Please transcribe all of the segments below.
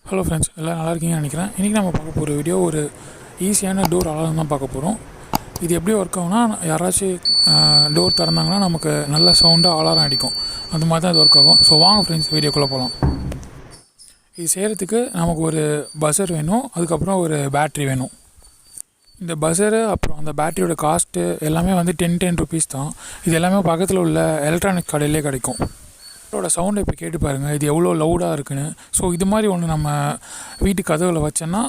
Hello friends, எல்லாம் நல்லா இருக்கீங்கன்னு நினைக்கிறேன். இன்றைக்கி நம்ம பார்க்க போகிற வீடியோ ஒரு ஈஸியான டோர் அலாரம் தான் பார்க்க போகிறோம். இது எப்படி ஒர்க் ஆகும்னா, யாராச்சும் டோர் திறந்தாங்கன்னா நமக்கு நல்ல சவுண்டாக அலாரம் அடிக்கும். அந்த மாதிரி தான் இது ஒர்க் ஆகும். ஸோ வாங்க ஃப்ரெண்ட்ஸ், வீடியோக்குள்ளே போகலாம். இது செய்கிறதுக்கு நமக்கு ஒரு பஸர் வேணும், அதுக்கப்புறம் ஒரு பேட்ரி வேணும். இந்த பஸரு அப்புறம் அந்த பேட்டரியோட காஸ்ட்டு எல்லாமே வந்து 10 ருபீஸ் தான். இது எல்லாமே பக்கத்தில் உள்ள எலக்ட்ரானிக் கடையிலே கிடைக்கும். இதோட சவுண்டை இப்போ கேட்டு பாருங்கள், இது எவ்வளோ லவுடாக இருக்குன்னு. ஸோ இது மாதிரி ஒன்று நம்ம வீட்டு கதவில் வச்சோன்னா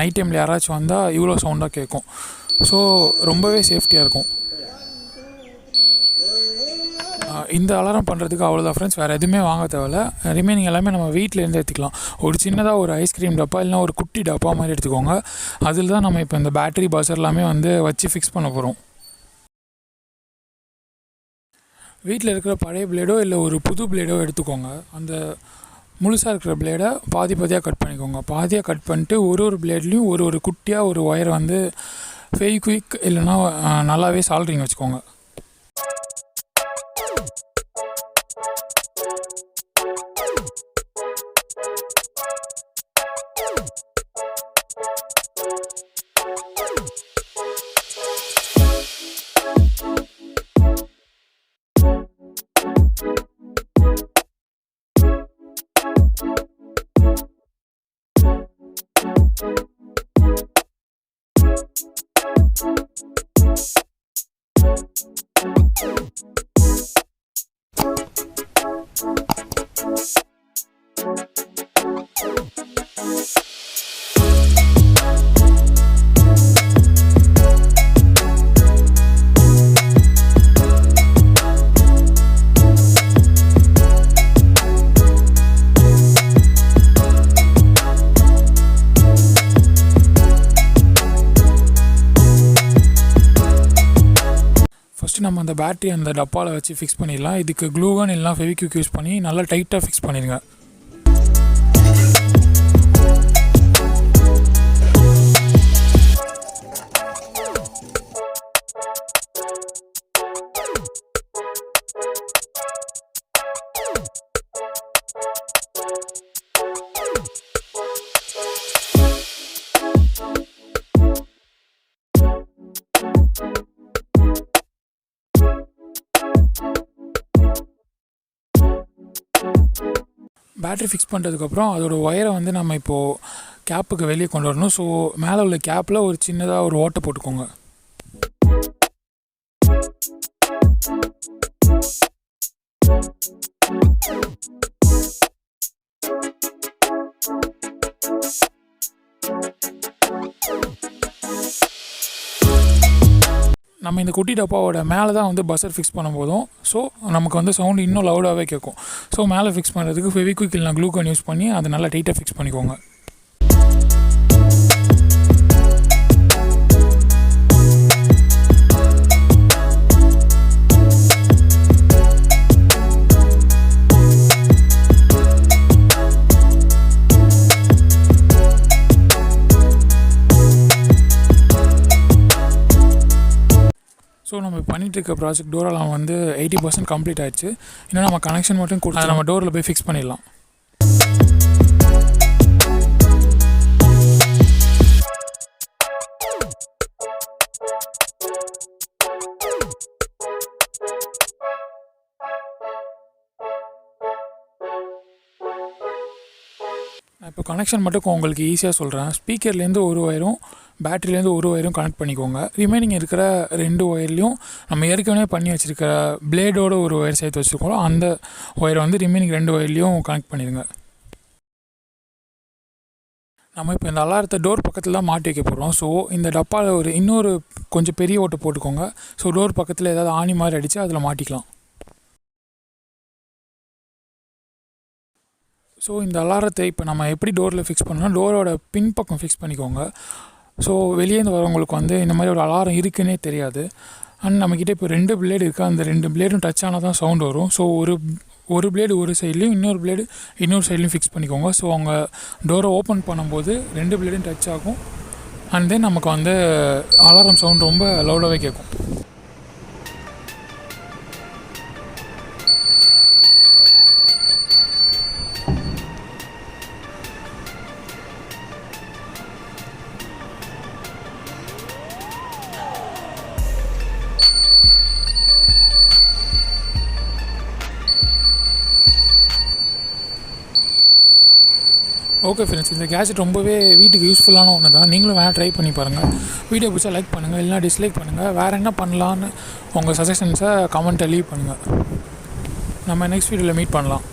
நைட் டைமில் யாராச்சும் வந்தால் இவ்வளோ சவுண்டாக கேட்கும். ஸோ ரொம்பவே சேஃப்டியாக இருக்கும். இந்த அலாரம் பண்ணுறதுக்கு அவ்வளோதான் ஃப்ரெண்ட்ஸ், வேறு எதுவுமே வாங்க தேவையில்ல. ரிமைனிங் எல்லாமே நம்ம வீட்டிலேருந்து எடுத்துக்கலாம். ஒரு சின்னதாக ஒரு ஐஸ்கிரீம் டப்பா இல்லைனா ஒரு குட்டி டப்பா மாதிரி எடுத்துக்கோங்க. அதில் தான் நம்ம இப்போ இந்த பேட்டரி பஸர் எல்லாமே வந்து வச்சு ஃபிக்ஸ் பண்ண போகிறோம். வீட்டில் இருக்கிற பழைய பிளேடோ இல்லை ஒரு புது பிளேடோ எடுத்துக்கோங்க. அந்த முழுசாக இருக்கிற பிளேடை பாதியாக கட் பண்ணிக்கோங்க. பாதியாக கட் பண்ணிட்டு ஒரு பிளேட்லேயும் ஒரு குட்டியாக ஒரு ஒயரை வந்து ஃபெவிக்விக் இல்லைன்னா நல்லாவே சால்ட்ரிங் வச்சுக்கோங்க. ஃபஸ்ட்டு நம்ம அந்த பேட்டரி அந்த டப்பாவில் வச்சு ஃபிக்ஸ் பண்ணிடலாம். இதுக்கு க்ளூகன் இல்லைனா ஃபெவிக்விக் யூஸ் பண்ணி நல்லா டைட்டாக ஃபிக்ஸ் பண்ணிடுங்க. பேட்ரி ஃபிக்ஸ் பண்ணுறதுக்கப்புறம் அதோட ஒயரை வந்து நம்ம இப்போது கேப்புக்கு வெளியே கொண்டு வரணும். ஸோ மேலே உள்ள கேப்பில் ஒரு சின்னதாக ஒரு ஓட்டை போட்டுக்கோங்க. நம்ம இந்த குட்டி டப்பாவோட மேலே தான் வந்து பஸர் ஃபிக்ஸ் பண்ணும்போதும் ஸோ நமக்கு வந்து சவுண்டு இன்னும் லவுடாகவே கேட்கும். ஸோ மேலே ஃபிக்ஸ் பண்ணுறதுக்கு ஃபெவிக்விக் இல்லைனா க்ளூகன் யூஸ் பண்ணி அதை நல்லா டைட்டாக ஃபிக்ஸ் பண்ணிக்கோங்க. ஸோ நம்ம பண்ணிகிட்ருக்க ப்ராஜெக்ட் டோர் அலாரம் வந்து 80% கம்ப்ளீட் ஆகிடுச்சு. இன்னும் நம்ம கனெக்ஷன் மட்டும் கொடுத்து நம்ம டோரில் போய் ஃபிக்ஸ் பண்ணிடலாம். நான் இப்போ கனெக்ஷன் மட்டும் உங்களுக்கு ஈஸியாக சொல்கிறேன். ஸ்பீக்கர்லேருந்து ஒரு ஒயரும் பேட்டரிலேருந்து ஒரு ஒயரும் கனெக்ட் பண்ணிக்கோங்க. ரிமைனிங் இருக்கிற 2 ஒயர்லேயும் நம்ம ஏற்கனவே பண்ணி வச்சுருக்கிற பிளேடோட ஒரு ஒயர் சேர்த்து வச்சுருக்கோம். அந்த ஒயரை வந்து ரிமைனிங் 2 ஒயர்லேயும் கனெக்ட் பண்ணிடுங்க. நம்ம இப்போ இந்த அலாரத்தை டோர் பக்கத்தில் தான் மாட்டி வைக்க போகிறோம். ஸோ இந்த டப்பாவில் இன்னொரு கொஞ்சம் பெரிய ஓட்டை போட்டுக்கோங்க. ஸோ டோர் பக்கத்தில் ஏதாவது ஆணி மாதிரி அடித்து அதில் மாட்டிக்கலாம். ஸோ இந்த அலாரத்தை இப்போ நம்ம எப்படி டோரில் ஃபிக்ஸ் பண்ணோம்னா, டோரோட பின்பக்கம் ஃபிக்ஸ் பண்ணிக்கோங்க. ஸோ வெளியேருந்து வரவங்களுக்கு வந்து இந்த மாதிரி ஒரு அலாரம் இருக்குன்னே தெரியாது. அண்ட் நம்மக்கிட்ட இப்போ 2 பிளேடு இருக்குது. அந்த 2 பிளேடும் டச் ஆனால் தான் சவுண்ட் வரும். ஸோ ஒரு பிளேடு ஒரு சைட்லேயும் இன்னொரு பிளேடு இன்னொரு சைட்லேயும் ஃபிக்ஸ் பண்ணிக்கோங்க. ஸோ அவங்க டோரை ஓப்பன் பண்ணும்போது 2 பிளேடும் டச் ஆகும். அண்ட் தென் நமக்கு வந்து அலாரம் சவுண்ட் ரொம்ப லவுடாகவே கேட்கும். ஓகே ஃப்ரெண்ட்ஸ், இந்த கேஜெட் ரொம்பவே வீட்டுக்கு யூஸ்ஃபுல்லான ஒன்று தான். நீங்களும் வேணால் ட்ரை பண்ணி பாருங்கள். வீடியோ பிடிச்சா லைக் பண்ணுங்கள், இல்லைனா டிஸ்லைக் பண்ணுங்கள். வேறு என்ன பண்ணலான்னு உங்கள் சஜஷன்ஸை கமெண்ட்டை லீவ் பண்ணுங்கள். நம்ம நெக்ஸ்ட் வீடியோவில் மீட் பண்ணலாம்.